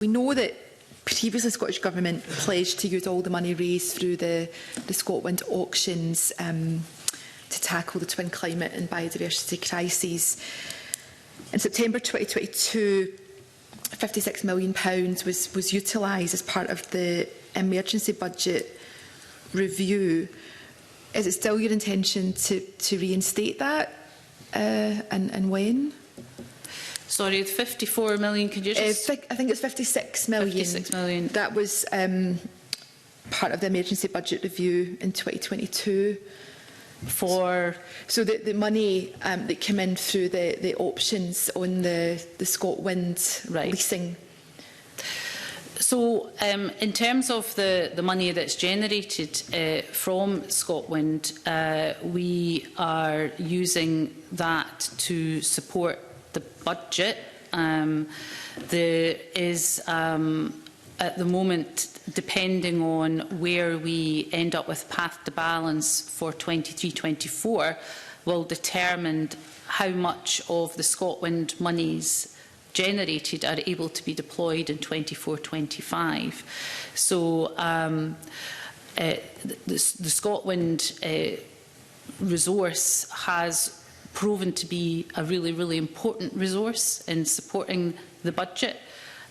We know that previously the Scottish Government pledged to use all the money raised through the ScotWind auctions to tackle the twin climate and biodiversity crises. In September 2022, £56 million was utilised as part of the emergency budget review. Is it still your intention to reinstate that, and when? Sorry, 54 million, could you just... I think it's 56 million. 56 million. That was part of the emergency budget review in 2022. So the money that came in through the options on the ScotWind leasing. So in terms of the money that's generated from ScotWind, we are using that to support the budget. There is at the moment, depending on where we end up with path to balance for 23-24, will determine how much of the ScotWind monies generated are able to be deployed in 24-25. So the ScotWind resource has proven to be a really, really important resource in supporting the budget.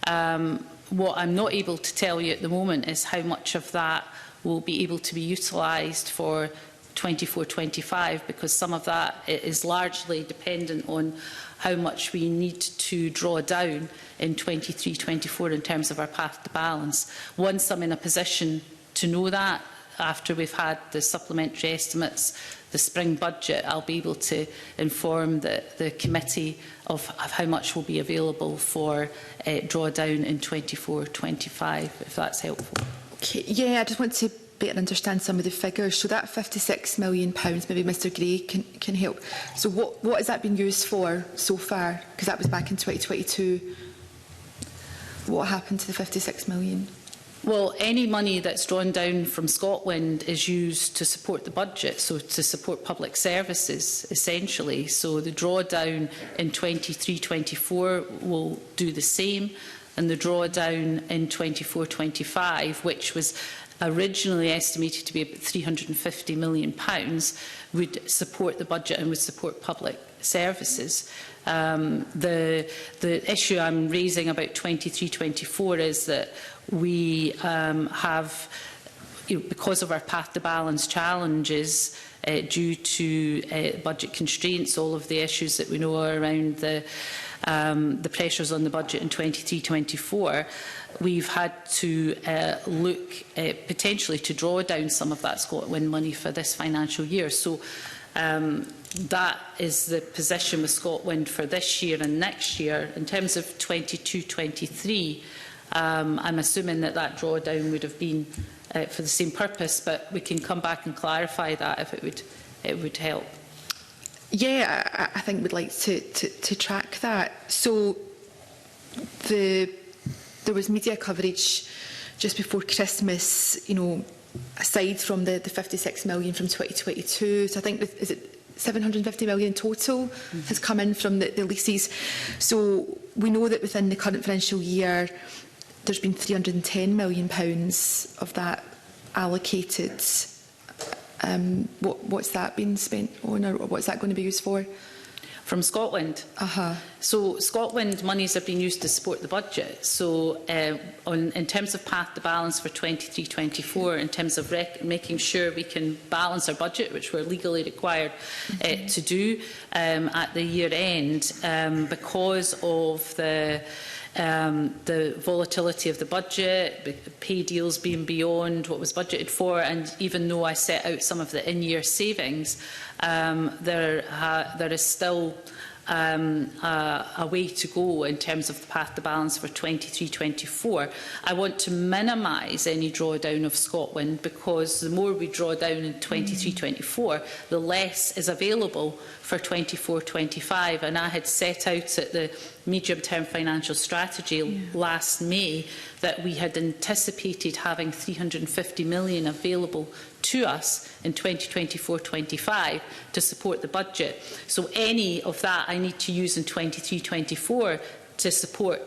What I'm not able to tell you at the moment is how much of that will be able to be utilised for 24-25, because some of that is largely dependent on how much we need to draw down in 23-24 in terms of our path to balance. Once I'm in a position to know that, after we've had the supplementary estimates, the spring budget, I'll be able to inform the committee of how much will be available for drawdown in 24-25, if that's helpful. Okay. Yeah, I just want to better understand some of the figures. So that £56 million, maybe Mr Gray can help. So what has that been used for so far? Because that was back in 2022. What happened to the £56 million? Well, any money that's drawn down from ScotWind is used to support the budget, so to support public services, essentially. So the drawdown in 23-24 will do the same, and the drawdown in 24-25, which was originally estimated to be about £350 million, would support the budget and would support public services. The issue I'm raising about 23-24 is that we have, because of our path to balance challenges, due to budget constraints, all of the issues that we know around the pressures on the budget in 23-24, we've had to look potentially to draw down some of that ScotWind money for this financial year. So that is the position with ScotWind for this year and next year. In terms of 22-23, I'm assuming that drawdown would have been for the same purpose, but we can come back and clarify that if it would help. Yeah, I think we'd like to track that. So there was media coverage just before Christmas, aside from the £56 million from 2022. So I think, is it £750 million in total has come in from the leases. So we know that within the current financial year, there's been £310 million of that allocated. What's that been spent on, or what's that going to be used for? From ScotWind? So ScotWind monies have been used to support the budget. So in terms of path to balance for 23-24, in terms of making sure we can balance our budget, which we're legally required to do at the year end, because of the volatility of the budget, pay deals being beyond what was budgeted for, and even though I set out some of the in-year savings, there is still a way to go in terms of the path to balance for 23-24. I want to minimise any drawdown of ScotWind, because the more we draw down in 23-24, the less is available for 24-25. And I had set out at the medium-term financial strategy last May that we had anticipated having £350 million available to us in 2024-25 to support the budget. So any of that I need to use in 23-24 to support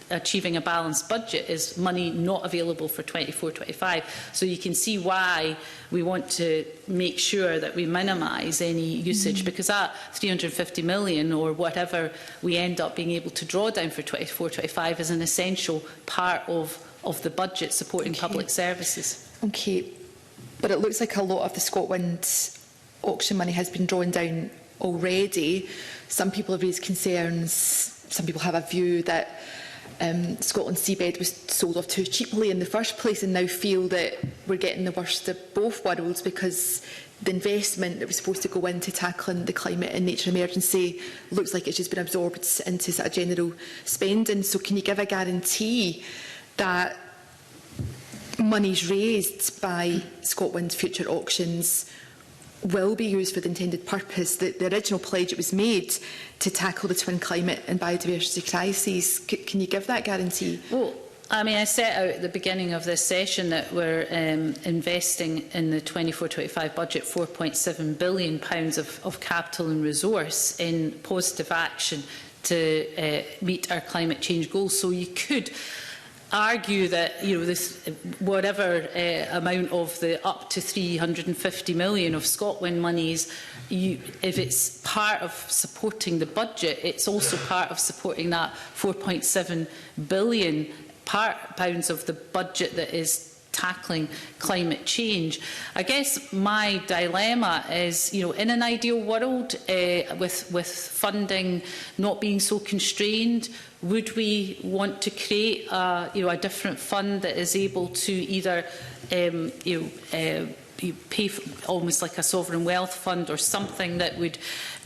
achieving a balanced budget is money not available for 24-25. So you can see why we want to make sure that we minimise any usage, because that 350 million or whatever we end up being able to draw down for 24-25 is an essential part of the budget supporting public services. Okay, but it looks like a lot of the ScotWind auction money has been drawn down already. Some people have raised concerns. Some people have a view that Scotland seabed was sold off too cheaply in the first place, and now feel that we're getting the worst of both worlds because the investment that was supposed to go into tackling the climate and nature emergency looks like it's just been absorbed into sort of general spending. So can you give a guarantee that monies raised by ScotWind's future auctions will be used for the intended purpose? The original pledge it was made to tackle the twin climate and biodiversity crises. Can you give that guarantee? Well, I mean, I set out at the beginning of this session that we're investing in the 24-25 budget £4.7 billion of capital and resource in positive action to meet our climate change goals. So you could argue that this whatever amount of the up to 350 million of ScotWind monies, if it's part of supporting the budget, it's also part of supporting that 4.7 billion pounds of the budget that is tackling climate change. I guess my dilemma is, in an ideal world, with funding not being so constrained, would we want to create a different fund that is able to either pay for, almost like a sovereign wealth fund or something that would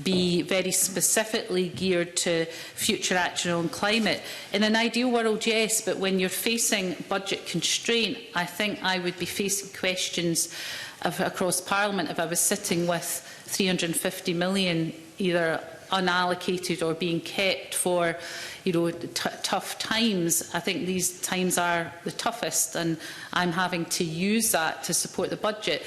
be very specifically geared to future action on climate? In an ideal world, yes, but when you're facing budget constraint, I think I would be facing questions across Parliament if I was sitting with 350 million either unallocated or being kept for tough times. I think these times are the toughest, and I'm having to use that to support the budget.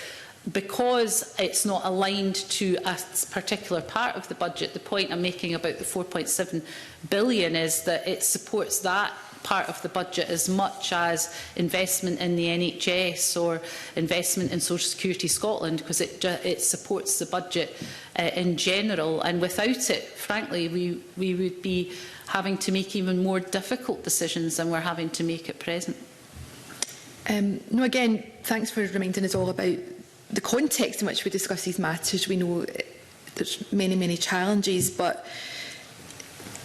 Because it's not aligned to a particular part of the budget, the point I'm making about the 4.7 billion is that it supports that part of the budget as much as investment in the NHS or investment in Social Security Scotland, because it supports the budget in general. And without it, frankly, we would be having to make even more difficult decisions than we're having to make at present. No, again, thanks for reminding us all about the context in which we discuss these matters. We know there's many challenges, but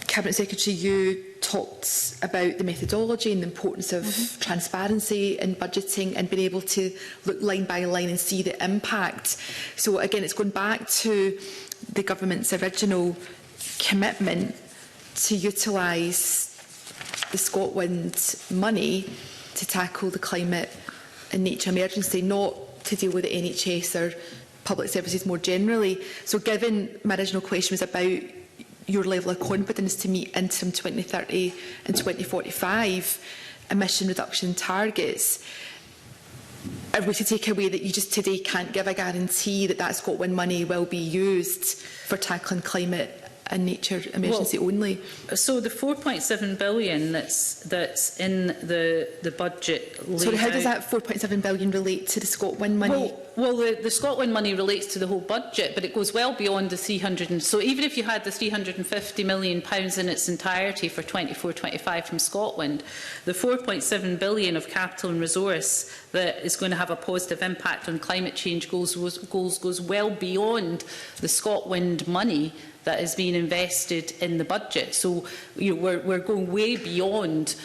Cabinet Secretary, you talked about the methodology and the importance of transparency in budgeting and being able to look line by line and see the impact. So again, it's going back to the government's original commitment to utilise the ScotWind money to tackle the climate and nature emergency, not to deal with the NHS or public services more generally. So given my original question was about your level of confidence to meet interim 2030 and 2045 emission reduction targets, are we to take away that you just today can't give a guarantee that that ScotWind money will be used for tackling climate and nature emergency only? So the 4.7 billion that's in the budget. So how does that 4.7 billion relate to the ScotWind money? Well, the ScotWind money relates to the whole budget, but it goes well beyond the 300. So even if you had the 350 million pounds in its entirety for 24-25 from ScotWind, the 4.7 billion of capital and resource that is going to have a positive impact on climate change goals goes well beyond the ScotWind money that is being invested in the budget. So we're going way beyond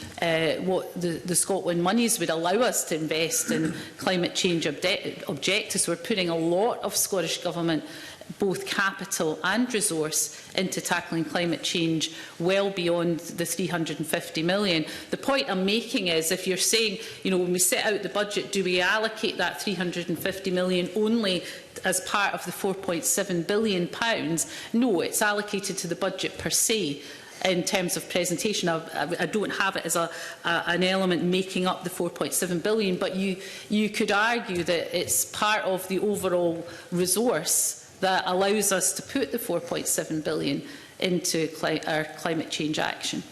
what the ScotWind monies would allow us to invest in climate change objectives. We're putting a lot of Scottish Government, both capital and resource, into tackling climate change well beyond the 350 million. The point I'm making is, if you're saying, when we set out the budget, do we allocate that 350 million only as part of the 4.7 billion pounds? No, it's allocated to the budget per se. In terms of presentation, I don't have it as an element making up the 4.7 billion, but you could argue that it's part of the overall resource that allows us to put the 4.7 billion into our climate change action.